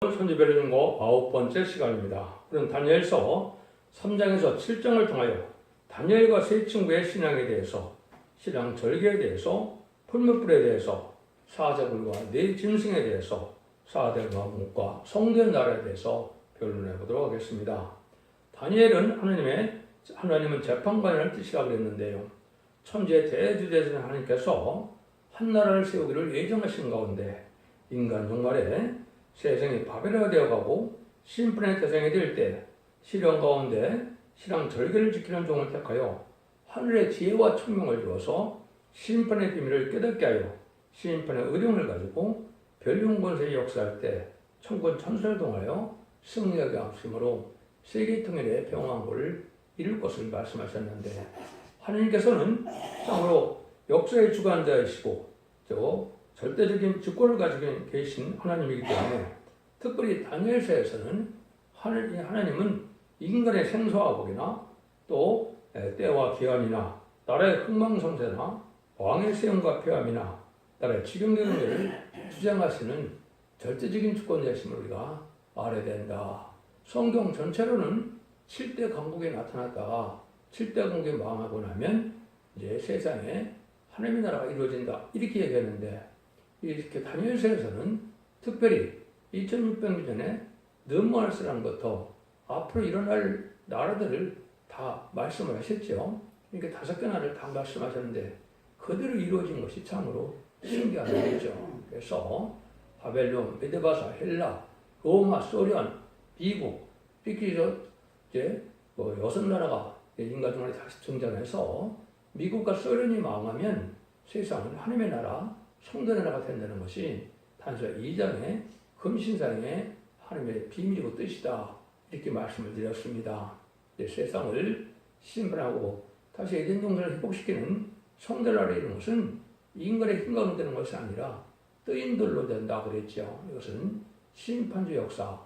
선지별연고 9번째 시간입니다. 그럼 다니엘서 3장에서 7장을 통하여 다니엘과 세 친구의 신앙에 대해서, 신앙 절개에 대해서, 풀무불에 대해서, 사자굴과 네 짐승에 대해서, 사대 마국과 성도의 나라에 대해서 변론해 보도록 하겠습니다. 다니엘은 하나님은 재판관이라는 뜻이라고 그랬는데요. 천지의 대주제자는 하나님께서 한 나라를 세우기를 예정하신 가운데 인간 종말에 세상이 바벨로가 되어가고 심판의 대상이 될 때 시련 가운데 신앙 절개를 지키는 종을 택하여 하늘의 지혜와 총명을 주어서 심판의 비밀을 깨닫게 하여 심판의 의령을 가지고 별용 권세에 역사할 때 천군 천사를 통하여 승리하게 하심으로 세계 통일의 평화를 이룰 것을 말씀하셨는데, 하나님께서는 참으로 역사의 주관자이시고 절대적인 주권을 가지고 계신 하나님이기 때문에 특별히 다니엘서에서는 하나님은 인간의 생사화복이나 또 때와 기한이나 나라의 흥망성쇠나 왕의 세움과 폐함이나 나라의 지경되는 일을 주장하시는 절대적인 주권자이심을 우리가 알아야 된다. 성경 전체로는 7대 강국에 나타났다가 7대 강국이 망하고 나면 이제 세상에 하나님의 나라가 이루어진다, 이렇게 얘기했는데, 이렇게 다니엘서에서는 특별히 2600년 전에 느부갓네살부터 앞으로 일어날 나라들을 다 말씀을 하셨죠. 이렇게 5개 나라를 다 말씀하셨는데 그대로 이루어진 것이 참으로 신기한 일이죠. 그래서 바벨론, 메데바사, 헬라, 로마, 소련, 미국, 이렇게 이제 6나라가 인간 중에 다시 등장해서 미국과 소련이 망하면 세상은 하나님의 나라, 성도의 나라가 된다는 것이 단서 2장의 금신상의 하나님의 비밀이고 뜻이다, 이렇게 말씀을 드렸습니다. 세상을 심판하고 다시 에덴 동산을 회복시키는 성도의 나라를 이루는 것은 인간의 힘으로 되는 것이 아니라 뜨인들로 된다고 그랬죠. 이것은 심판주 역사,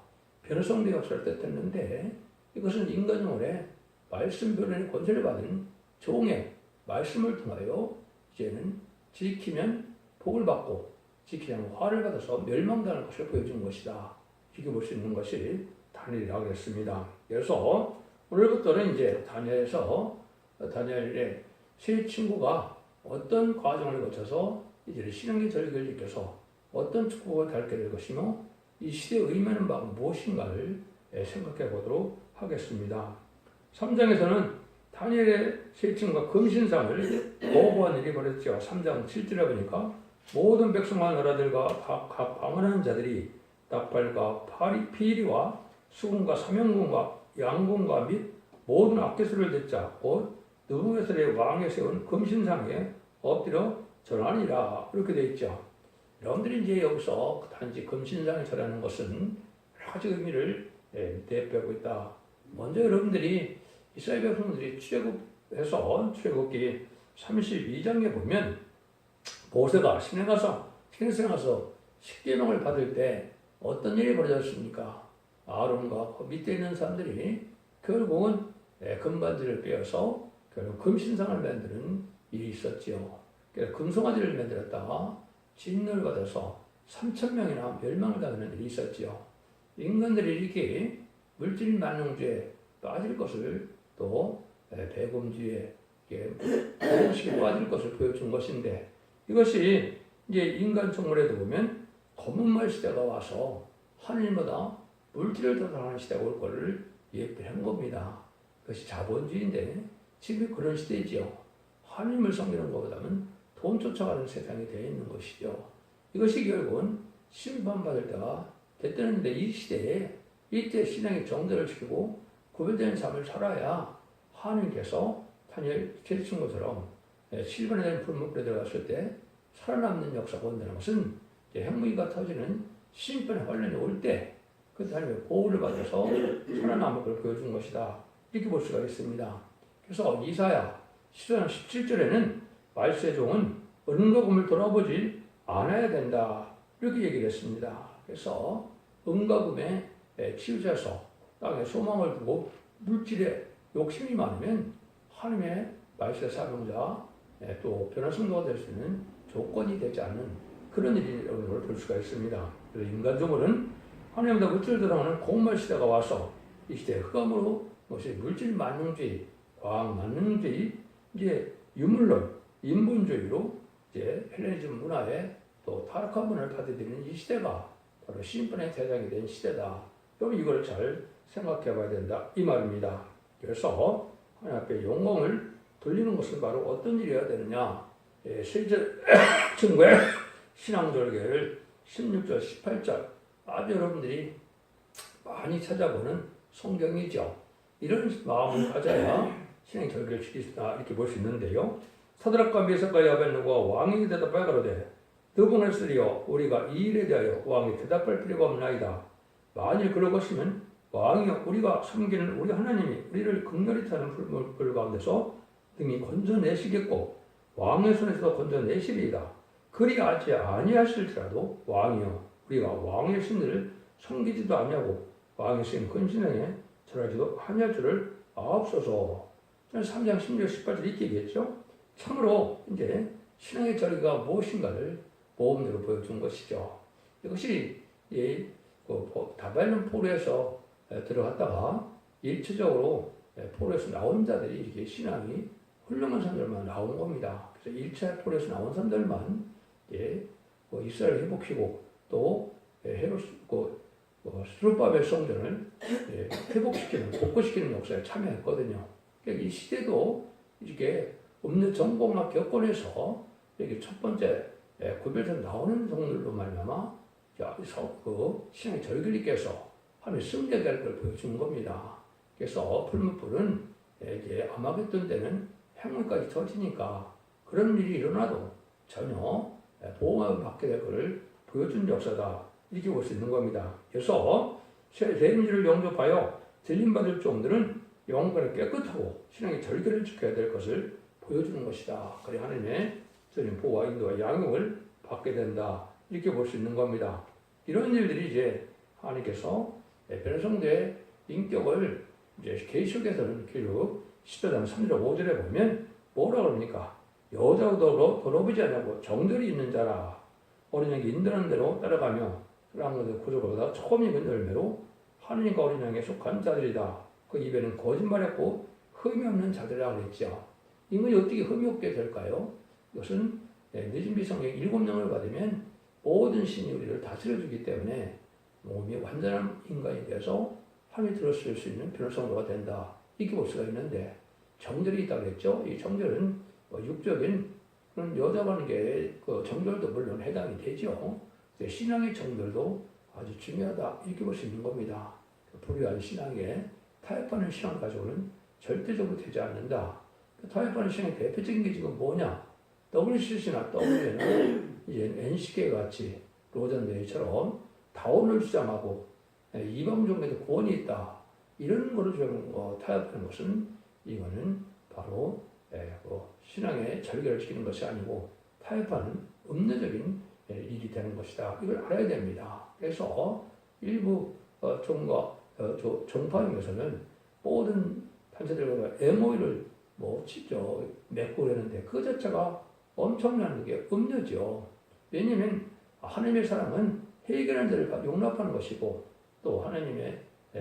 변호성대 역사를 뜻했는데, 이것은 인간 영혼의 말씀 변론의 권세를 받은 종의 말씀을 통하여 이제는 지키면 복을 받고 지키지 않으면 화를 받아서 멸망당할 것을 보여주는 것이다, 이렇게 볼 수 있는 것이 다니엘이라고 했습니다. 그래서 오늘부터는 이제 다니엘의 세 친구가 어떤 과정을 거쳐서 이제 신앙의 절개를 지켜서 어떤 축복을 닳게 될 것이며 이 시대에 의미하는 바가 무엇인가를 생각해 보도록 하겠습니다. 3장에서는 다니엘의 세 친구가 금신상을 거부한 일이 벌어졌죠. 3장 7절에 보니까 모든 백성과 나라들과 각 방언하는 자들이 나팔과 피리와 수금과 사명금과 양금과 및 모든 악기소리를 듣자 곧 느부갓네살의 왕에 세운 금신상에 엎드려 절하니라, 이렇게 되어 있죠. 여러분들이 이제 여기서 단지 금신상에 절하는 것은 여러 가지 의미를 대표하고 있다. 먼저 여러분들이 이스라엘 백성들이 출애굽기 32장에 보면 모세가 시내에 가서 십계명을 받을 때 어떤 일이 벌어졌습니까? 아론과 그 밑에 있는 사람들이 결국은 금반지를 빼어서 결국 금신상을 만드는 일이 있었지요. 그래서 금송아지를 만들었다가 진노를 받아서 3,000명이나 멸망을 당하는 일이 있었지요. 인간들이 이렇게 물질 만능주에 빠질 것을, 또 배금주에 음식에 빠질 것을 보여준 것인데, 이것이 이제 인간 정물에도 보면 검은말 시대가 와서 하늘보다 물질을 더 사랑하는 시대가 올 것을 예표한 겁니다. 그것이 자본주의인데 지금 그런 시대지요. 하나님을 섬기는 것보다는 돈 쫓아가는 세상이 되어 있는 것이죠. 이것이 결국은 심판받을 때가 됐다는데, 이 시대에 이때 신앙의 정도를 지키고 구별되는 삶을 살아야 하나님께서 다니엘 세 친구처럼 7번에 대한 풀무불에 들어갔을 때 살아남는 역사가 온다는 것은 핵무기가 터지는 심판의 환란이 올 때 그 하나님의 보호를 받아서 살아남을 걸 보여준 것이다, 이렇게 볼 수가 있습니다. 그래서 이사야 10장 17절에는 말세의 종은 은과 금을 돌아보지 않아야 된다, 이렇게 얘기를 했습니다. 그래서 은과 금에 치우쳐서 땅에 소망을 두고 물질에 욕심이 많으면 하나님의 말세 사명자, 또 변화성도가 될 수 있는 조건이 되지 않는 그런 일이라고 볼 수가 있습니다. 그래서 인간 정월은 하나님보다 끝을 드러나는 공말 시대가 와서 이 시대에 흑암으로 무엇이 물질 만능주의, 과학 만능주의, 이제 유물론, 인본주의로 이제 헬레니즘 문화에 또 타락한 문화를 받아들이는 이 시대가 바로 신분의 대장이 된 시대다. 여러분 이걸 잘 생각해 봐야 된다 이 말입니다. 그래서 하나님 앞에 영광을 돌리는 것은 바로 어떤 일이어야 되느냐. 세제증거의 신앙절개를 16절, 18절 아주 여러분들이 많이 찾아보는 성경이죠. 이런 마음을 가져야 신앙절개를 지킬 수 있다 이렇게 볼 수 있는데요. 사드락과 메삭과 아벤느고가 왕에게 대답하여 가로되 너분을 쓰리어 우리가 이 일에 대하여 왕이 대답할 필요가 없나이다. 만일 그러겠으면 왕이여 우리가 섬기는 우리 하나님이 우리를 극렬히 타는 불 가운데서 등이 건져내시겠고 왕의 손에서도 건져내시리이다. 그리하지 아니하실지라도 왕이여 우리가 왕의 신들을 섬기지도 아니하고 왕의 쓰임 큰 신앙에 절하지도 아니할 줄을 아옵소서. 3장 16, 18절 이렇게 얘기했죠. 참으로 이제 신앙의 절기가 무엇인가를 모험대로 보여준 것이죠. 이것이 다발론 포로에서 들어갔다가 일차적으로 포로에서 나온 자들이 이렇게 신앙이 훌륭한 사람들만 나온 겁니다. 그래서 1차 포로에서 나온 사람들만 이스라엘을 회복시키고 또 스룹바벨 성전을 회복시키는 복구시키는 역사에 참여했거든요. 그러니까 이 시대도 이렇게 없는 정복막 격권에서 여기 첫 번째 구별선 나오는 성들로 말미암아 그 신앙의 절길리께서 하나님의 승리될 걸 보여주는 겁니다. 그래서 풀무불은 이제 아마겟돈 때는 행운까지 터지니까 그런 일이 일어나도 전혀 보호를 받게 될 것을 보여준 역사다 이렇게 볼 수 있는 겁니다. 그래서 세임지를 영접하여 들림받을 종들은 영혼을 깨끗하고 신앙의 절개를 지켜야 될 것을 보여주는 것이다. 그래 하나님의 보호와 인도와 양육을 받게 된다 이렇게 볼 수 있는 겁니다. 이런 일들이 이제 하나님께서 변성대의 인격을 이제 계시록에서는 결국 10장 3절 5절에 보면 뭐라 그럽니까? 여자도 더러우지 않냐고 정절이 있는 자라 어린 양이 인도하는 대로 따라가며 그러한 것을 구조보다 처음 익은 열매로 하느님과 어린 양에 속한 자들이다. 그 입에는 거짓말했고 흠이 없는 자들이라고 그랬죠. 인간이 어떻게 흠이 없게 될까요? 이것은 늦은 비성경 7명을 받으면 모든 신이 우리를 다스려주기 때문에 몸이 완전한 인간이 돼서 함이 들었을 수 있는 변호성도가 된다. 이렇게 볼 수가 있는데 정절이 있다고 했죠. 이 정절은 육적인 그런 여자 관계의 그 정절도 물론 해당이 되죠. 신앙의 정절도 아주 중요하다. 이렇게 볼 수 있는 겁니다. 불의한 신앙에 타협하는 신앙을 가지고는 절대적으로 되지 않는다. 타협하는 신앙의 대표적인 게 지금 뭐냐? WCC나 W는 이제 NCK 같이 로잔데이처럼 다원을 주장하고 이방 종교에도 구원이 있다. 이런 거를 좀 타협하는 것은 이거는 바로 신앙의 절개를 지키는 것이 아니고 타협하는 음료적인 일이 되는 것이다. 이걸 알아야 됩니다. 그래서 일부 종파님에서는 모든 단체들과 MOU를 맺고 그러는데 그 자체가 엄청난 게 음료죠. 왜냐하면 하나님의 사랑은 해결하는 자를 용납하는 것이고 또 하나님의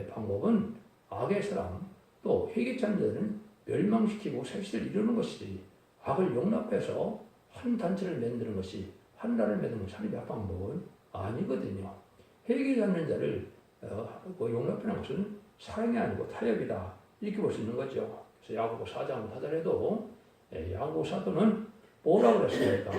방법은 악의 사랑 또 회개치 않는 자들은 멸망시키고 살시를 이루는 것이지 악을 용납해서 한 단체를 만드는 것이 한 나라를 만드는 것이 하나님의 방법은 아니거든요. 회개치 않는 자를 용납하는 것은 사랑이 아니고 타협이다. 이렇게 볼 수 있는 거죠. 그래서 야고보 4장 4절에도 야고보 사도는 뭐라고 그랬습니까?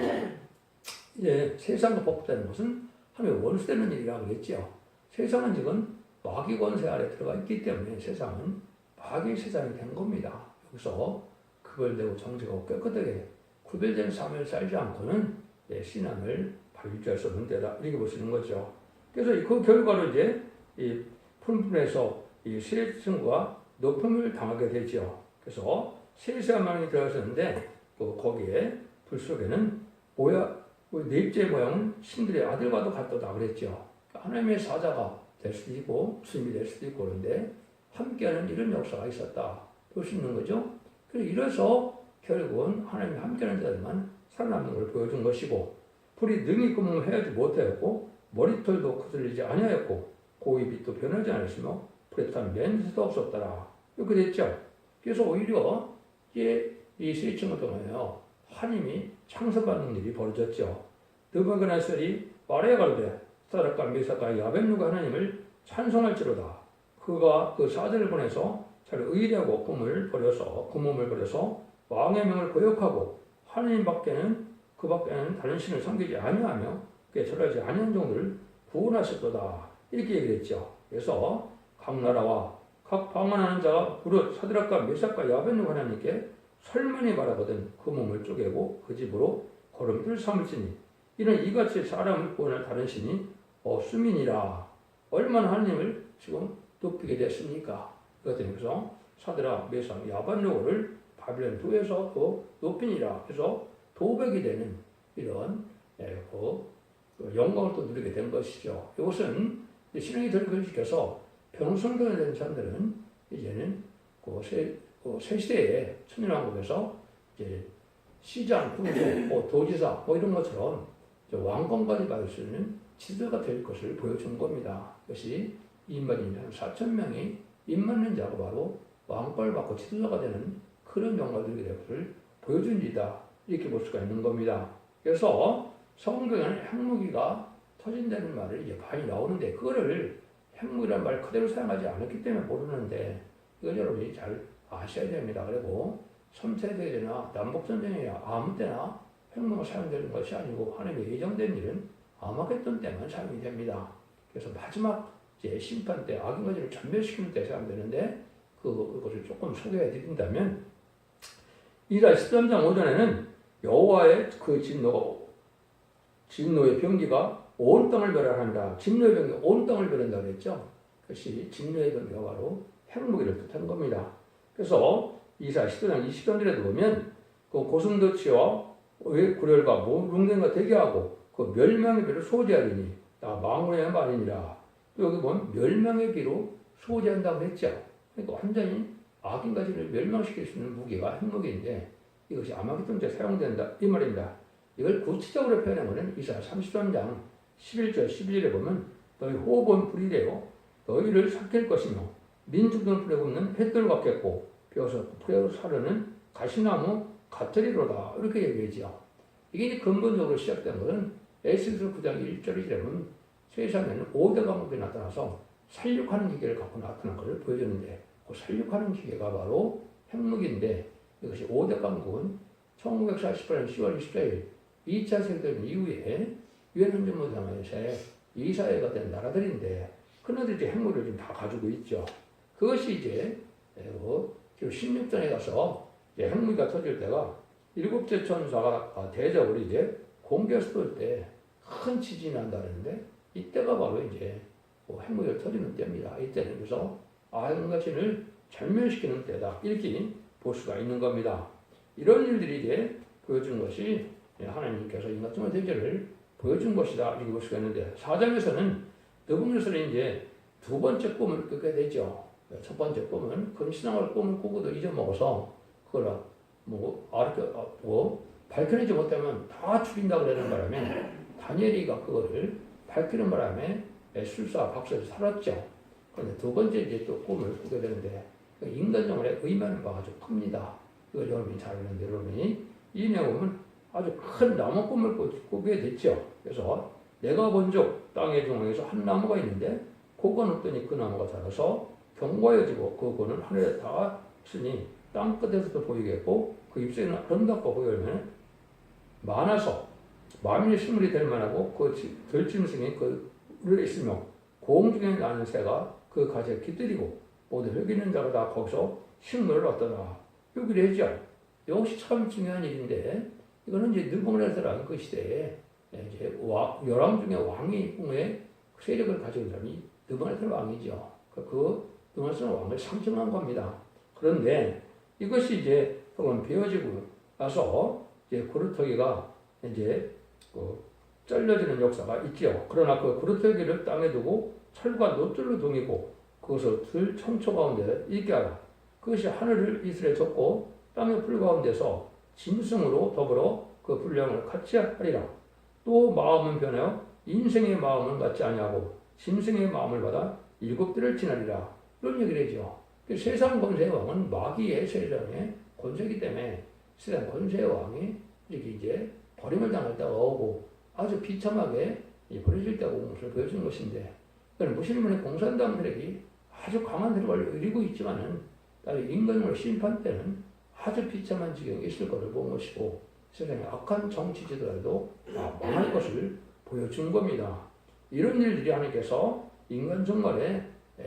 이제 세상과 복되는 것은 하나님의 원수되는 일이라고 그랬죠. 세상은 지금 마귀 권세 아래 들어가 있기 때문에 세상은 마귀의 세상이 된 겁니다. 여기서 구별되고 정직하고 깨끗하게 구별된 삶을 살지 않고는 신앙을 바로 유지할 수 없는 데다 이렇게 볼 수 있는 거죠. 그래서 그 결과로 이제 이 풀분에서 이 세층과 높음을 당하게 되죠. 그래서 세세만이 들어갔었는데 거기에 불 속에는 넷째 모양은 신들의 아들과도 같다고 그랬죠. 하나님의 사자가 될 수도 있고 주님이 될 수도 있고 그런데 함께하는 이런 역사가 있었다. 볼 수 있는 거죠. 이래서 결국은 하나님이 함께하는 자들만 살아남는 걸 보여준 것이고 불이 능히 구멍을 헤어지 못하였고 머리털도 거슬리지 아니하였고 고입이 또 변하지 않았으며 불에 탄 냄새도 없었더라. 이렇게 됐죠. 그래서 오히려 이제 이 세층을 통하여 하나님이 창설받는 일이 벌어졌죠. 느부갓네살이 말에 가로되 사드락과 메삭과 아벤누가 하나님을 찬송할지로다. 그가 그 사자를 보내서 자기 의뢰하고 그 몸을 버려서 왕의 명을 거역하고 하나님 밖에는 그 밖에는 다른 신을 섬기지 아니하며 그에 절하지 아니한 종들을 구원하셨도다. 이렇게 얘기했죠. 그래서 각 나라와 각 방언하는 자가 무릇 사드락과 메삭과 아벤누가 하나님께 설만히 바라거든 그 몸을 쪼개고 그 집으로 걸음들 삼을지니 이는 이같이 사람을 구원할 다른 신이 없음이니라. 얼마나 하나님을 지금 높이게 됐습니까? 그래서 사드락, 메삭, 아벤누고를 바벨론 도에서 또 높이니라. 그래서 도백이 되는 이런 영광을 또 누리게 된 것이죠. 이것은 신앙이 덜 결식해서 병성도에 된 사람들은 이제는 새 시대에 천년왕국에서 이제 시장, 군주, 도지사 이런 것처럼 왕권까지 받을 수 있는 지도가 될 것을 보여준 겁니다. 그것이 인만이면 4,000명이 인맞는 자가 바로 왕권을 받고 지도자가 되는 그런 영광을 누리게 될 것을 보여준 일이다. 이렇게 볼 수가 있는 겁니다. 그래서 성경에는 핵무기가 터진다는 말을 이제 많이 나오는데 그거를 핵무기라는 말 그대로 사용하지 않았기 때문에 모르는데 이걸 여러분이 잘 아셔야 됩니다. 그리고 3세대전이나 남북전쟁이나 아무 때나 핵무기가 사용되는 것이 아니고 하나님의 예정된 일은 아마겟돈 때만 사용이 됩니다. 그래서 마지막 이제 심판 때 악인가지를 전멸시키는 때 사용되는데 그것을 조금 소개해 드린다면 이스라엘 13장 5절에는 여호와의 그 진노의 병기가 온 땅을 멸하한다. 진노의 병기 온 땅을 멸한다 그랬죠. 그것이 진노의 병기가 바로 핵무기를 뜻하는 겁니다. 그래서 이사야 10장 20절에도 보면 그 고슴도치와 구렬과 뭉괭이가 대기하고 그 멸망의 비로 소재하리니 나 망군의 말이니라. 또 여기 보면 멸망의 비로 소재한다고 했죠. 그러니까 완전히 악인 가지를 멸망시킬 수 있는 무기가 핵무기인데 이것이 아마겟돈 때 사용된다 이 말입니다. 이걸 구체적으로 표현한 것은 이사야 33장 11절 12절에 보면 너희 호흡은 불이 되어 너희를 삭힐 것이며 민중들 불에 굽는 횃돌 같겠고 벼서 불에 사르는 가시나무 같으리로다. 이렇게 얘기하죠. 이게 근본적으로 시작된 것은 에스겔서 9장 1절 2절에 보면 세상에는 5대 과목이 나타나서 살육하는 기계를 갖고 나타난 것을 보여주는데 그 살육하는 기계가 바로 핵무기인데 이것이 5대 강국은 1948년 10월 24일 2차 세계대전 이후에 유엔 헌정무장에서 이사회가 된 나라들인데 그네들이 핵무기를 지금 다 가지고 있죠. 그것이 이제 지금 16전에 가서 이제 핵무기가 터질 때가 7째 천사가 대적으로 이제 공개 쏠 때 큰 지진이 난다는데 이때가 바로 이제 핵무기가 터지는 때입니다. 이때는 그래서 악인가신을 절멸시키는 때다. 이렇게 볼 수가 있는 겁니다. 이런 일들이 이제 보여준 것이 하나님께서 인간적인 대결을 보여준 것이다. 이렇게 볼 수가 있는데 4장에서는 느부갓네살이 이제 두 번째 꿈을 꾸게 되죠. 첫 번째 꿈은 금신앙을 꿈을 꾸고도 잊어먹어서 그걸 밝혀내지 못하면 다 죽인다고 그러는 바람에 다니엘이가 그거를 밝히는 바람에 술사 박사에서 살았죠. 그런데 두 번째 이제 또 꿈을 꾸게 되는데 인간적으로 의미하는 바가 아주 큽니다. 이걸 여러분이 잘 아는데 여러분이 이 내용은 아주 큰 나무 꿈을 꾸게 됐죠. 그래서 내가 본 적 땅의 중앙에서 한 나무가 있는데 고가 놓더니 그 나무가 자라서 견고해지고 그 고는 하늘에 닿았으니 땅 끝에서도 보이겠고 그 잎새는 아름답고 그 열매는 많아서 만민의 식물이 될 만하고 그 들짐승이 그를 있으며 공중에 나는 새가 그 가지에 깃들이고 모두 흙 있는 자가 다 거기서 식물을 얻더라. 여기를 했죠. 이것이 참 중요한 일인데 이거는 이제 느부갓네살이라는 그 시대에 이제 열왕 중에 왕이 궁에 세력을 가지고 있는 사람이 느부갓네살 왕이죠. 그 느부갓네살 왕을 상징한 겁니다. 그런데 이것이 이제 조금 베어지고 나서 이제 구루터기가 이제 잘려지는 역사가 있죠. 그러나 그 구루터기를 땅에 두고 철과 놋줄로 동이고 그것을 들 청초 가운데 있게 하라. 그것이 하늘을 이슬에 덮고 땅의 풀 가운데서 짐승으로 더불어 그 분량을 같이 하리라. 또 마음은 변하여 인생의 마음은 같지 아니하고 짐승의 마음을 받아 7대를 지나리라. 이런 얘기를 해죠. 세상 권세의 왕은 마귀의 세상의 권세이기 때문에 세상 권세의 왕이 이렇게 이제 버림을 당할 때가 오고 아주 비참하게 버려질 때가 온 것을 보여주는 것인데, 무슬림의 공산당들에게 아주 강한 대접을 이루고 있지만은 다른 인간을 심판 때는 아주 비참한 지경에 있을 것을 본 것이고, 세상의 악한 정치 지도자도 망할 것을 보여준 겁니다. 이런 일들이 하나님께서 인간 정말에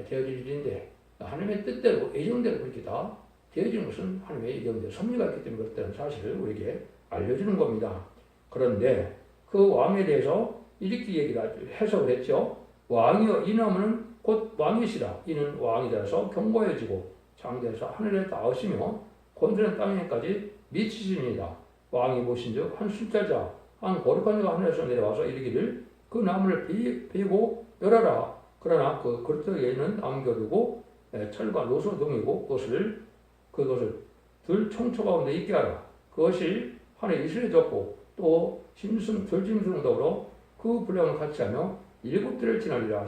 되어질 일인데, 하나님의 뜻대로 예정대로 그렇게 다 되어진 것은 하나님의 예정대로 섭리가 있기 때문에 그렇다는 사실을 우리에게 알려주는 겁니다. 그런데 그 왕에 대해서 이렇게 얘기를 해석을 했죠. 왕이여 이 나무는 곧 왕이시라. 이는 왕이 되어서 견고해지고 장대에서 하늘에 닿으시며 권세는 땅에까지 미치십니다. 왕이 보신즉 한 숫자자 한 거룩한 자가 하늘에서 내려와서 이르기를 그 나무를 베고 열어라. 그러나 그 그릇에는 남겨두고 철과 노소 등이고 그것을 들 총초 가운데 있게 하라. 그것이 하늘에 이슬에 졌고 또 들짐승 더불어 그 분량을 같이 하며 7대를 지나리라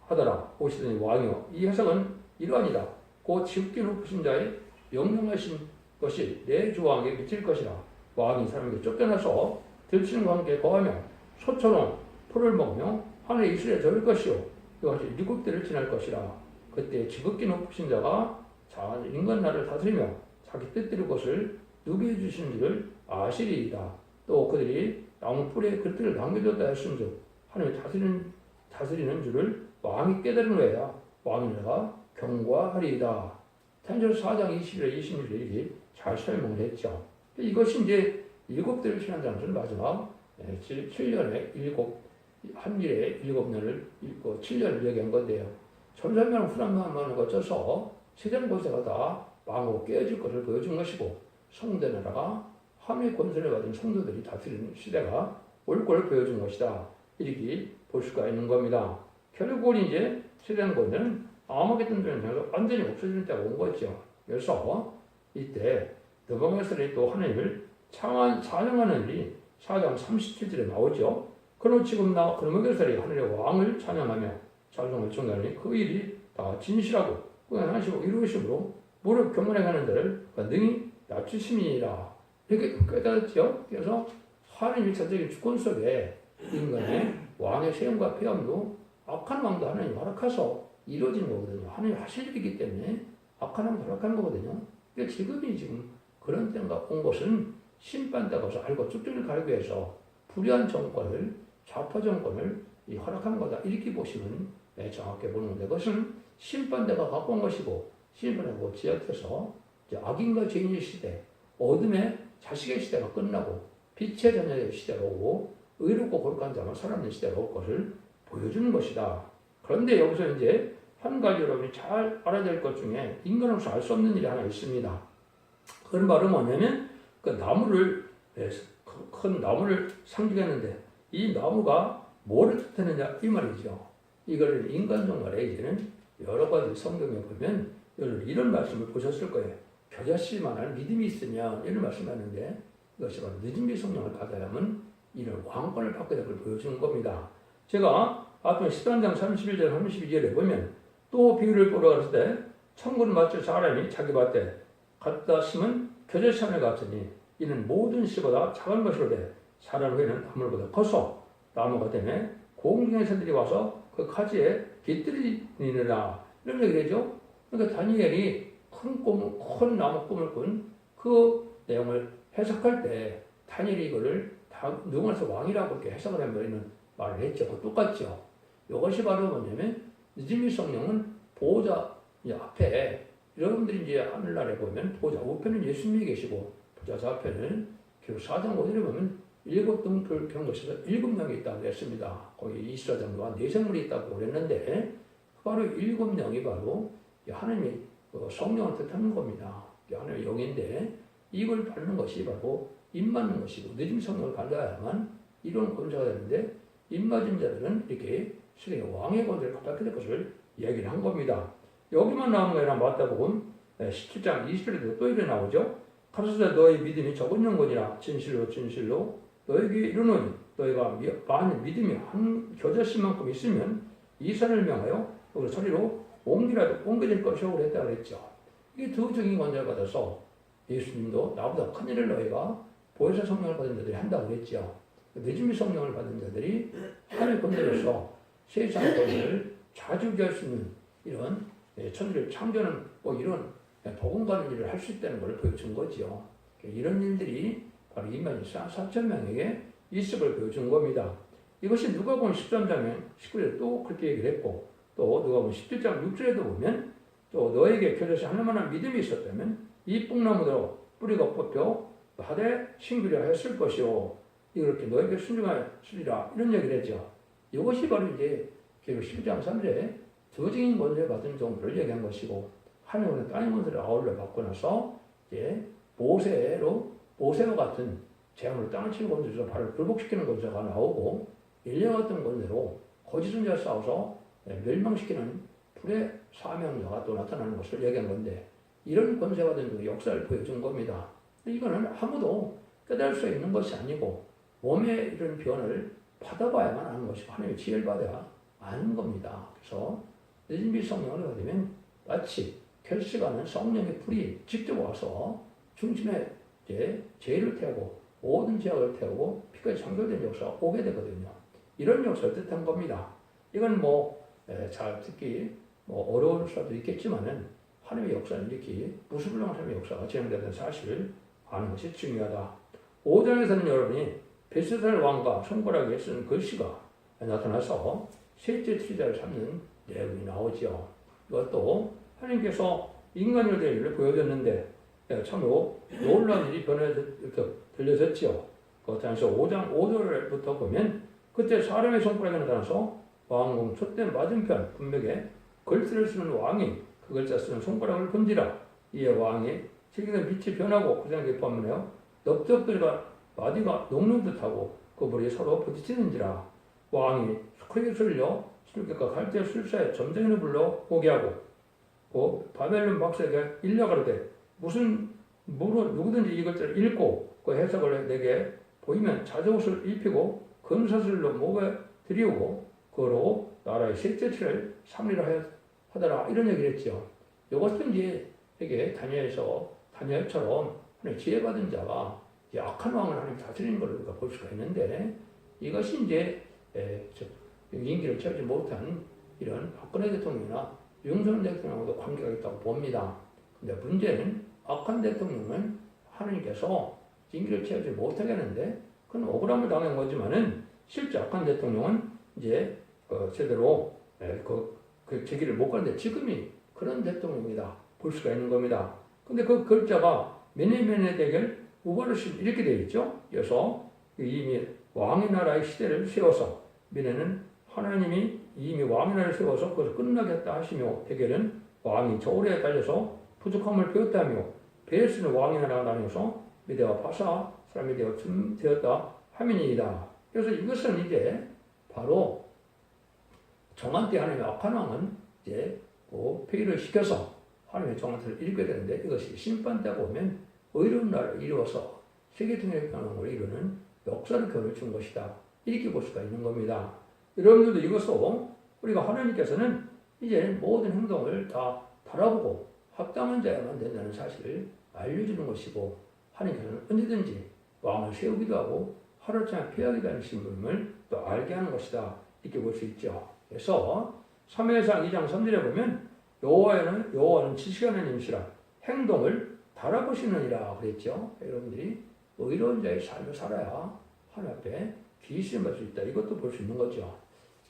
하더라. 보시더니 왕이여 이 해석은 이러하니라. 곧 지극히 높으신 자의 명령하신 것이 내 주왕에게 미칠 것이라. 왕이 사람에게 쫓겨나서 들치는과 함께 거하며 소처럼 풀을 먹으며 하늘에 이슬에 젖을 것이요 이것이 7대를 지날 것이라. 그때 지극히 높으신 자가 인간 나라를 다스리며 자기 뜻대로 것을 누게 해주시는 줄을 아시리이다. 또 그들이 나무 뿔에 그릇을 남겨뒀다 했음즉 하나님이 다스리는 줄을 왕이 깨달은 후에야 왕이 내가 경고하리이다. 탄전 4장 21절 26절 이렇게 잘 설명을 했죠. 이것이 이제 7대를 지난다는 것은 마지막 7년에 한 일에 7년을 읽고 7년을 얘기한 건데요. 천사명 후란만을 거쳐서 세상 권세가 다 망하고 깨어질 것을 보여준 것이고, 성대 나라가 함의 권세를 받은 성도들이 다스리는 시대가 올 것을 보여준 것이다. 이렇게 볼 수가 있는 겁니다. 결국은 이제 세상 권세는 아마겟돈 전쟁에서 완전히 없어지는 때가 온 거죠. 그래서 이때 느부갓네살이 또 하나님을 찬양하는 일이 4장 37절에 나오죠. 그러면 지금 느부갓네살이 하늘의 왕을 찬양하며 자성을 청하니 그 일이 다 진실하고 꾸준하시고 이루심으로 무릎 경건해가는 자를 능히 낮추심이니라. 이렇게 깨달았죠. 그래서 하나님의 자적인 주권 속에 인간의 왕의 세움과 폐함도 악한 왕도 하나님 허락해서 이루어지는 거거든요. 하나님 하실 일이기 때문에 악한 왕도 허락하는 거거든요. 그러니까 지금 그런 때가 온 것은 심판 때가 와서 알고 쭉쭉 가기 위해서 불의한 정권을 좌파 정권을 허락한 거다. 이렇게 보시면 정확히 보는 건데, 그것은 심판대가 갖고 온 것이고, 심판하고 지역에서 악인과 죄인의 시대, 어둠의 자식의 시대가 끝나고 빛의 자녀의 시대가 오고 의롭고 거룩한 자만 살아있는 시대가 올 것을 보여주는 것이다. 그런데 여기서 이제 한 가지 여러분이 잘 알아야 될 것 중에 인간으로서 알 수 없는 일이 하나 있습니다. 그건 바로 뭐냐면 그 나무를 큰 나무를 상징했는데 이 나무가 뭐를 뜻하느냐 이 말이죠. 이걸 인간 정말에 이제는 여러 가지 성경에 보면 여러분 이런 말씀을 보셨을 거예요. 겨자씨만한 믿음이 있으면 이런 말씀하는데 이것이 바로 늦은비 성령을 받아야만 이런 왕권을 받게 될 걸 보여주는 겁니다. 제가 앞에 13장 31절 32절에 보면 또 비유를 보러 갔을 때 천군 맞출 사람이 자기 밭에 갖다 심은 겨자씨 하나 같으니 이는 모든 씨보다 작은 것이로되 사람 후에는 나물보다 커서 나무가 되매 공중의 새들이 와서 그 가지에 깃들이느라 이런 얘기를 하죠. 그러니까 다니엘이 큰 나무 꿈을 꾼 그 내용을 해석할 때 다니엘이 이거를 누구나서 왕이라고 이렇게 해석을 해버리는 말을 했죠. 똑같죠. 이것이 바로 뭐냐면 느지미 성령은 보호자 앞에 여러분들이 이제 하늘나라에 보면 보호자 우편은 예수님이 계시고 보호자 좌편은 기록 4장 5절에 보면 7등불 경것에서 7명이 있다고 했습니다. 거기 이스라엘과 내생물이 있다고 그랬는데 바로 7명이 바로 하나님의 성령을 뜻하는 겁니다. 하나님의 영인데 이걸 받는 것이 바로 입맞는 것이고 늦은 성령을 받아야만 이런 권세가 되는데 입맞은 자들은 이렇게 세상의 왕의 권세를 받게 될 것을 얘기를 한 겁니다. 여기만 나오는 거랑 맞다 보면 17장 20절에도 또 이래 나오죠. 가로되 너희 믿음이 적은 영혼이라 진실로 너에게 이르노니 너희가 만일 믿음이 한 겨자씨만큼 있으면 이산을 명하여 그 소리로 옮겨질 것이라고 그랬다고 그랬죠. 이게 두 적인 권세를 받아서 예수님도 나보다 큰 일을 너희가 보혜사 성령을 받은 자들이 한다고 그랬죠. 늦은비 성령을 받은 자들이 하나님의 권세로서 세상의 권세를 자주게 할 수 있는 이런 천지를 창조하는 이런 복음 가는 일을 할 수 있다는 걸 보여준 거죠. 이런 일들이 바로 2만 4천 명에게 있음을 보여준 겁니다. 이것이 누가복음 13장 19절에 또 그렇게 얘기를 했고, 또 누가복음 17장 6절에도 보면 또 너에게 겨자씨 하나만한 믿음이 있었다면 이 뽕나무대로 뿌리가 뽑혀 하되 신기려 했을 것이요 이렇게 너에게 순종하시리라 이런 얘기를 했죠. 이것이 바로 이제 계시록 12장 3절에 저증인 권세 받은 종들을 얘기한 것이고, 하나님은 땅의 권세를 아울러 받고 나서 이제 모세와 같은 재앙으로 땅을 치는 권세로 발을 굴복시키는 권세가 나오고, 엘리야 같은 권세로 거짓 선지자 싸워서 멸망시키는 불의 사명자가 또 나타나는 것을 얘기한 건데, 이런 권세가 된 역사를 보여준 겁니다. 이거는 아무도 깨달을 수 있는 것이 아니고 몸의 이런 변을 받아봐야만 하는 것이고 하나님의 지혜를 받아야 아는 겁니다. 그래서 늦은비 성령을 받으면 마치 결식하는 성령의 불이 직접 와서 중심에 죄를 태우고 모든 죄악을 태우고 피까지 창조된 역사가 오게 되거든요. 이런 역사를 뜻한 겁니다. 이건 잘 듣기 어려울 수도 있겠지만은 하나님의 역사는 이렇게 무수불능한 하나님의 역사가 진행되는 사실을 아는 것이 중요하다. 5장에서는 여러분이 벳세살 왕과 손가락에 쓴 글씨가 나타나서 셋째 트리자를 삼는 내용이 나오죠. 이것도 하나님께서 인간을 될 일을 보여줬는데 참으로 놀라운 일이 들려졌죠. 그것에서 5장 5절부터 보면 그때 사람의 손가락에 나타나서 왕궁 촛대 맞은편 분명에 글씨를 쓰는 왕이 그 글자 쓰는 손가락을 본지라. 이에 왕이 sil기는 빛이 변하고 그 장에 보면요 넓적들과 마디가 녹는 듯하고 그 불이 서로 부딪히는지라. 왕이 크게 소리려 술객과 갈대 술사에 점쟁이를 불러 오게 하고 그 바벨론 박사에게 일러가로되 누구든지 이 글자를 읽고 그 해석을 내게 보이면 자저옷을 입히고 금사슬로 목에 들이우고 그로 나라의 셋째 틀을 삼리라 하더라 이런 얘기를 했죠. 이것은 이게 다니엘처럼 하나님 지혜받은 자가 악한 왕을 하나님 다스리는 걸 우리가 볼 수가 있는데, 이것이 임기를 채우지 못한 이런 박근혜 대통령이나 윤석열 대통령하고도 관계가 있다고 봅니다. 근데 문제는 악한 대통령은 하나님께서 임기를 채우지 못하게 하는데 그건 억울함을 당한 거지만은 실제 악한 대통령은 제대로 제 길을 못 가는데 지금이 그런 대통령이다 볼 수가 있는 겁니다. 근데 그 글자가 메네메네 대결 우발르신 이렇게 되어 있죠. 그래서 이미 왕의 나라의 시대를 세워서 미네는 하나님이 이미 왕의 나라를 세워서 그것을 끝나겠다 하시며 대결은 왕이 저울에 달려서 부족함을 배웠다며 베레스는 왕의 나라가 나뉘어서 미대와 바사 사람이 되었다 하민이다. 그래서 이것은 바로 정한 때 하나님의 악한 왕은 폐위를 시켜서 하나님의 정한테를 읽게 되는데, 이것이 심판 때가 오면 의로운 날을 이루어서 세계통일의 평화를 이루는 역사를 겨뤄준 것이다. 이렇게 볼 수가 있는 겁니다. 여러분들도 이것도 우리가 하나님께서는 이제 모든 행동을 다 바라보고 합당한 자야만 된다는 사실을 알려주는 것이고, 하나님께서는 언제든지 왕을 세우기도 하고 하루아침에 폐하기도 하는 신분을 또 알게 하는 것이다. 이렇게 볼 수 있죠. 그래서 사무엘상 2장 3절에 보면 여호와는 지식 하나님이시라 행동을 바라보시느니라 그랬죠. 여러분들이 의로운 자의 삶을 살아야 하나님 앞에 귀신을 받을 수 있다. 이것도 볼 수 있는 거죠.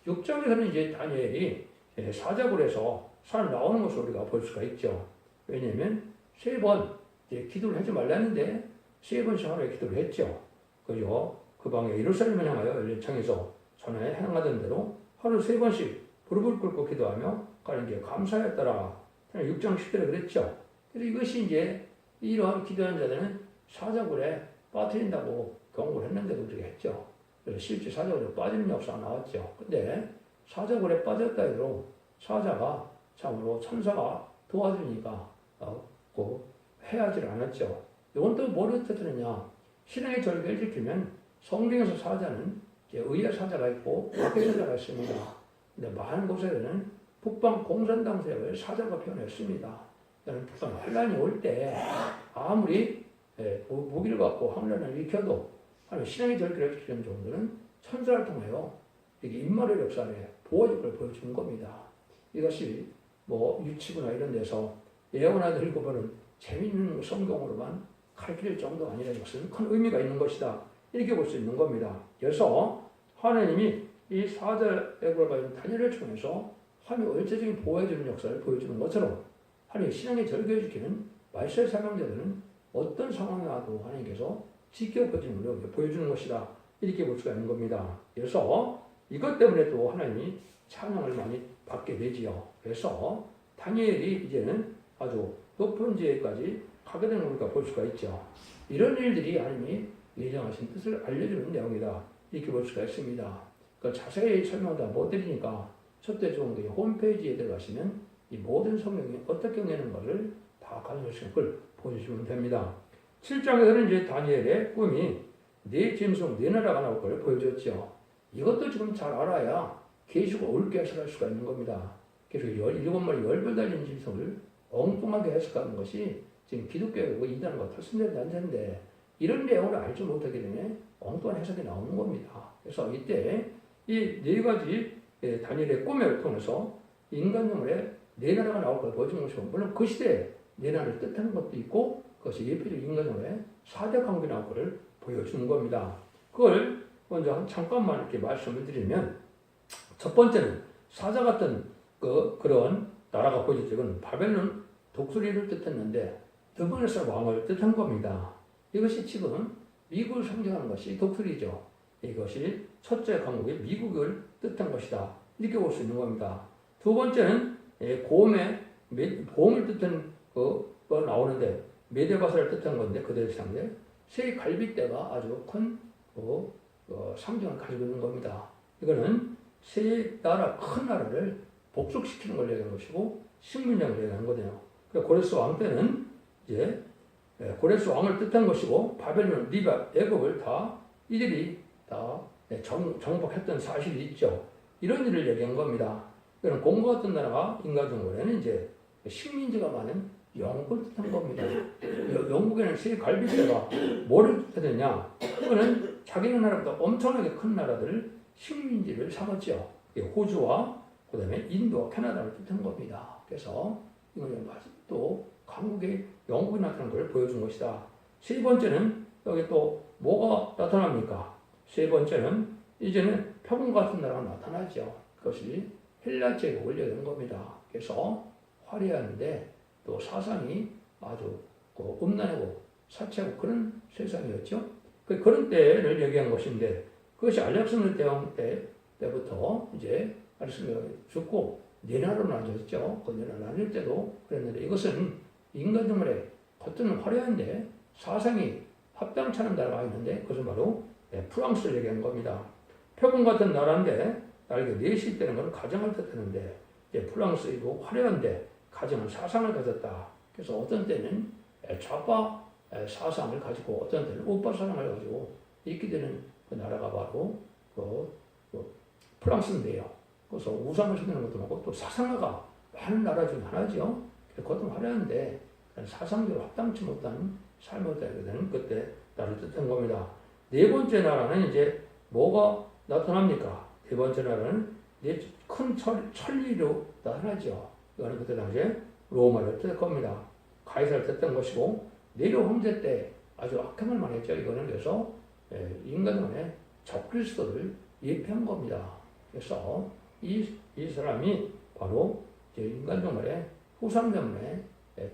6장에서는 다니엘이 사자굴에서 살 나오는 것을 우리가 볼 수가 있죠. 왜냐하면 3번 기도를 하지 말랐는데 3번씩 하루에 기도를 했죠. 그죠? 그 방에 예루살렘을 향하여 열린 창에서 전에 행하던 대로 하루 3번씩 무릎을 꿇고 기도하며 가는 게 감사였더라. 6장 10절에 그랬죠. 그래서 이것이 이러한 기도한 자들은 사자굴에 빠뜨린다고 경고를 했는데도 그렇게 했죠. 그래서 실제 사자굴에 빠지는 역사가 나왔죠. 근데 사자굴에 빠졌다 해도 사자가 참으로 천사가 도와주니까 해하지 않았죠. 이건 또 뭐를 뜻하느냐. 신앙의 절개를 지키면 성경에서 사자는 의의 사자가 있고 악의 사자가 있습니다. 근데 많은 곳에는 북방 공산당 세력을 사자가 표현했습니다. 북한 환란이 올 때 아무리 무기를 갖고 환란을 일으켜도 아니면 신앙의 절기를 지키는 정도는 천사를 통하여 이게 인마를 역사에 보호적을 보여주는 겁니다. 이것이 뭐 유치부나 이런 데서 예언하다 읽어보는 재미있는 성경으로만 가르칠 정도가 아니라는 것은 큰 의미가 있는 것이다. 이렇게 볼 수 있는 겁니다. 그래서 하나님이 이 사자액을 가진 다니엘을 통해서 하나님의 일체적인 보호해주는 역사를 보여주는 것처럼 하나님의 신앙의 절개를 지키는 말세의 사명자들은 어떤 상황에 와도 하나님께서 지켜보여주는 걸 보여주는 것이다. 이렇게 볼 수가 있는 겁니다. 그래서 이것 때문에 또 하나님이 찬양을 많이 받게 되지요. 그래서 다니엘이 이제는 아주 높은 지혜까지 가게 되는 걸 우리가 볼 수가 있죠. 이런 일들이 하나님이 예정하신 뜻을 알려주는 내용이다. 이렇게 볼 수가 있습니다. 그러니까 자세히 설명을 못 드리니까 첫째 좋은 게 홈페이지에 들어가시면 이 모든 성경이 어떻게 내는 것을 다 가져올 수 있는 걸 보여주시면 됩니다. 7장에서는 이제 다니엘의 꿈이 네 짐승 네 나라가 나올 걸 보여줬죠. 이것도 지금 잘 알아야 계시고 옳게 해석할 수가 있는 겁니다. 그래서 17마리 열불 달린 짐승을 엉뚱하게 해석하는 것이 지금 기독교하고 이단과 탈선된 단체인데 이런 내용을 알지 못하게 되면 엉뚱한 해석이 나오는 겁니다. 그래서 이때 이 네 가지 다니엘의 꿈을 통해서 인간용물에 네 나라가 나올 걸 보여주는 것이고 물론 그 시대에 네 나라를 뜻하는 것도 있고 그것이 예표적 인간용물에 4대 관계 나올 것을 보여주는 겁니다. 그걸 먼저 잠깐만 이렇게 말씀을 드리면 첫 번째는 사자 같은 그런 나라가 보여졌죠. 이건 바벨론 독수리를 뜻했는데 드보네살 왕을 뜻한 겁니다. 이것이 지금 미국을 상징하는 것이 독수리죠. 이것이 첫째 강국의 미국을 뜻한 것이다. 이렇게 볼 수 있는 겁니다. 두 번째는 보험을 뜻한 거 나오는데 메데바사를 뜻한 건데 그대로 상대 새 갈빗대가 아주 큰 상징을 가지고 있는 겁니다. 이거는 세 나라 큰 나라를 복속시키는 걸 얘기하는 것이고 식민장을 얘기하는 거네요. 고레스 왕 때는 이제 고레스 왕을 뜻한 것이고 바벨론, 리바, 애굽을 다 이들이 다 정복했던 사실이 있죠. 이런 일을 얘기한 겁니다. 이런 공과 같은 나라가 인간정권에는 이제 식민지가 많은 영국을 뜻한 겁니다. 영국에는 세 갈빗대가 뭐를 뜻하느냐? 그거는 자기네 나라보다 엄청나게 큰 나라들을 식민지를 삼았죠. 호주와 그다음에 인도와 캐나다를 뜻한 겁니다. 그래서 이거는 또 강국의 영국이 나타난 걸 보여준 것이다. 세 번째는 여기 또 뭐가 나타납니까? 세 번째는 이제는 표범 같은 나라가 나타나죠. 그것이 헬라 제국을 얘기하는 겁니다. 그래서 화려한데 또 사상이 아주 음란하고 사치하고 그런 세상이었죠. 그런 때를 얘기한 것인데 그것이 알렉산더 대왕 때부터 이제 알렉산더가 죽고 네 나라로 나뉘었죠. 그 네 나라 나뉠 때도 그랬는데 이것은 인간정말에 겉은 화려한데 사상이 합당찮은 나라가 있는데 그것은 바로 프랑스를 얘기한 겁니다. 표범 같은 나라인데 날개 넷이 있다는 건 가정을 뜻하는데 프랑스도 화려한데 가정은 사상을 가졌다. 그래서 어떤 때는 좌파 사상을 가지고 어떤 때는 우파 사상을 가지고 이렇게 되는 그 나라가 바로 프랑스인데요. 그래서 우상을 신는 것도 많고 또 사상가가 많은 나라 중 하나죠. 그것도 화려한데 사상적으로 합당치 못한 삶을 살게 되는 그때 나라를 뜻한 겁니다. 네 번째 나라는 이제 뭐가 나타납니까? 네 번째 나라는 큰 천리로 나타나죠. 이거는 그때 당시에 로마를 뜻할 겁니다. 가이사를 뜻한 것이고 네로 황제 때 아주 악행을 많이 했죠. 이거는 그래서 인간의 적그리스도를 예표한 겁니다. 그래서 이 사람이 바로 인간정말의 후상점의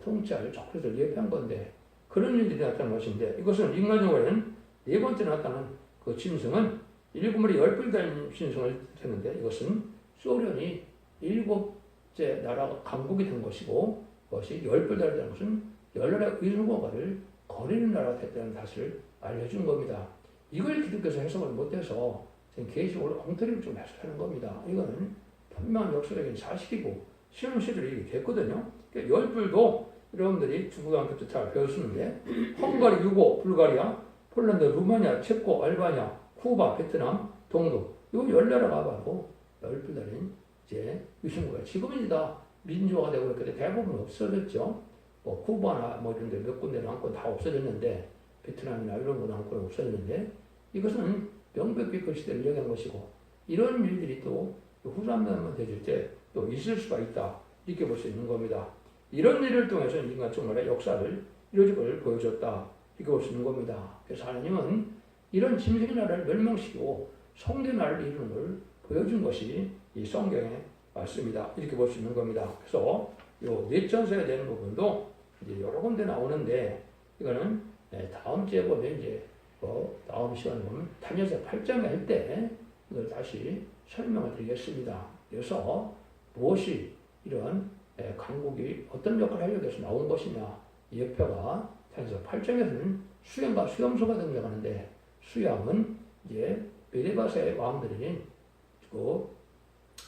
통치할 적그리스도를 예표한 건데 그런 일들이 나타난 것인데 이것은 인간정말에는 네 번째 나타난 그 짐승은 7마리 10뿔 달린 짐승을 뜻했는데 이것은 소련이 7째 나라 강국이 된 것이고 그것이 10뿔 달린 것은 10나라의 의술과를 거리는 나라가 됐다는 사실을 알려준 겁니다. 이걸 기독교에서 해석을 못해서 계시록을 엉터리로 좀 해석하는 겁니다. 이거는 분명한 역사적인 사실이고 실험실을 이게 됐거든요. 그러니까 10뿔도 여러분들이 중고등학교 때 잘 배웠는데 헝가리, 유고, 불가리아, 폴란드, 루마니아, 체코, 알바니아, 쿠바, 베트남, 동독 이 10나라가 바로 10뿔 달린 이제 유신국가 지금은 다 민주화가 되고 그때 대부분 없어졌죠. 뭐 쿠바나 뭐 이런 데 몇 군데 남고 다 없어졌는데 베트남이나 이런 거 남고 없어졌는데 이것은 명백히 그 시대를 얘기한 것이고 이런 일들이 또 후삼면만 되질 때 또 있을 수가 있다 이렇게 볼 수 있는 겁니다. 이런 일을 통해서 인간 정말의 역사를 이루어짐을 보여줬다 이렇게 볼 수 있는 겁니다. 그래서 하나님은 이런 짐승의 나라를 멸망시키고 성대의 나라를 이루는 걸 보여준 것이 이 성경의 말씀이다 이렇게 볼 수 있는 겁니다. 그래서 요 넷전서에 대한 부분도 이제 여러 군데 나오는데 이거는 다음 주에 보면 이제 다음 시간에 보면 다니엘서 8장에 할 때 이걸 다시 설명을 드리겠습니다. 그래서 무엇이 이런 강국이 어떤 역할을 하려고 해서 나온 것이냐 이 역표가 다니엘서 8장에서는 수양과 수염소가 등장하는데 수양은 이제 메데바사의 왕들인 그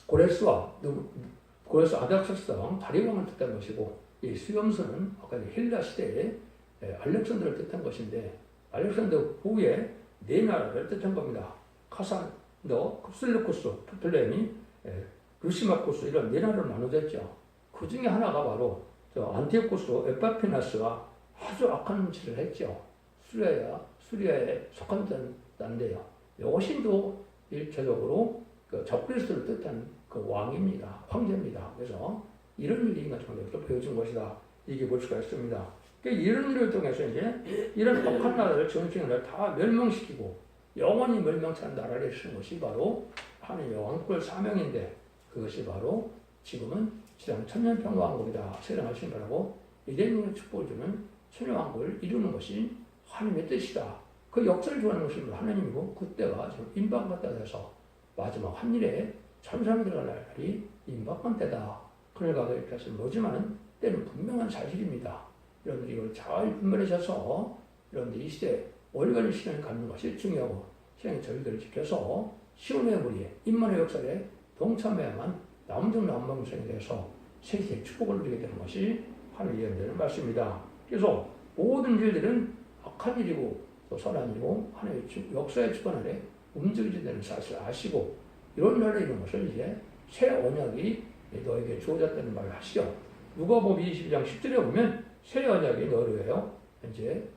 고레스 아닥사스 왕 다리왕을 뜻한 것이고 이 수염소는 아까 헬라 시대에 알렉산더를 뜻한 것인데 알렉산더 후에 네 나라를 뜻한 겁니다. 카산더, 셀루쿠스, 프톨레미, 루시마쿠스 이런 네 나라로 나눠졌죠. 그 중에 하나가 바로 안티오쿠스 에파피나스가 아주 악한 짓을 했죠. 수리아에 속한 나라인데요. 이것이 또 일차적으로 그 적그리스도를 뜻한 그 왕입니다. 황제입니다. 그래서 이런 일이 인간 정도로 보여준 것이다. 이게 볼 수가 있습니다. 그러니까 이런 일을 통해서 이제 이런 악한 나라를 정치인 나라를 다 멸망시키고 영원히 멸망치 않은 나라를 쓰는 것이 바로 하나님의 왕국의 사명인데 그것이 바로 지금은 지상 천년평화왕국이다. 세상하신 거라고 이대민의 축복을 주는 천년왕국을 이루는 것이 하나님의 뜻이다. 그 역사를 주하는 것이 하나님이고 그때가 지금 임박한 때가 돼서 마지막 한일에 천사람이 들어갈 날이 임박한 때다. 그러니까 그렇게 뭐지만 때는 분명한 사실입니다. 여러분들이 이걸 잘 분별하셔서 여러분들이 이 시대에 올바른 신앙을 갖는 것이 중요하고 신앙의 절기를 지켜서 시온의 무리에 인문의 역사에 동참해야만 남정 남방성에 대해서 세계의 축복을 누리게 되는 것이 하나님의 예언되는 말씀입니다. 그래서 모든 일들은 악한 일이고 또 선한 일이고 하나님의 역사의 주권 아래 움직이게 되는 사실을 아시고 이런 날에 이런 것을 이제 새 언약이 너에게 주어졌다는 말을 하시죠. 누가복음 22장 10절에 보면 새 언약이 너로예요. 이제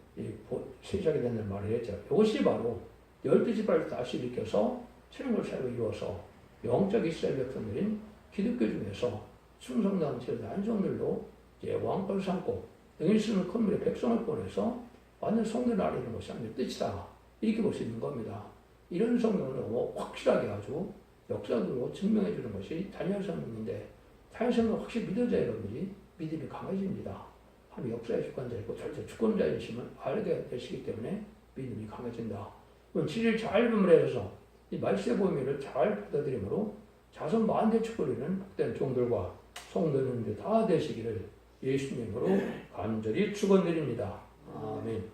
시작이 된다는 말을 했죠. 이것이 바로 12지파를 다시 일으켜서 천국을 새로 이루어서 영적 이스라엘 백성들인 기독교 중에서 충성당 제자 한성들도 이제 왕권을 삼고 능히 쓰는 건물의 백성을 보내서 완전 성전을 아리는 것이 하나님의 뜻이다. 이렇게 볼 수 있는 겁니다. 이런 성경을 너무 확실하게 아주 역사적으로 증명해 주는 것이 다니엘 성경인데 다니엘 성경을 확실히 믿어져야 여러분들이 믿음이 강해집니다. 하나님 역사의 주권자이고 절대 주권자이심을 알게 되시기 때문에 믿음이 강해진다. 7일 잘 분별해서 이 말씀의 보미를 잘 받아들임으로 자손 만대 축복이는 복된 종들과 성도님들 다 되시기를 예수님으로 간절히 축원드립니다. 아멘.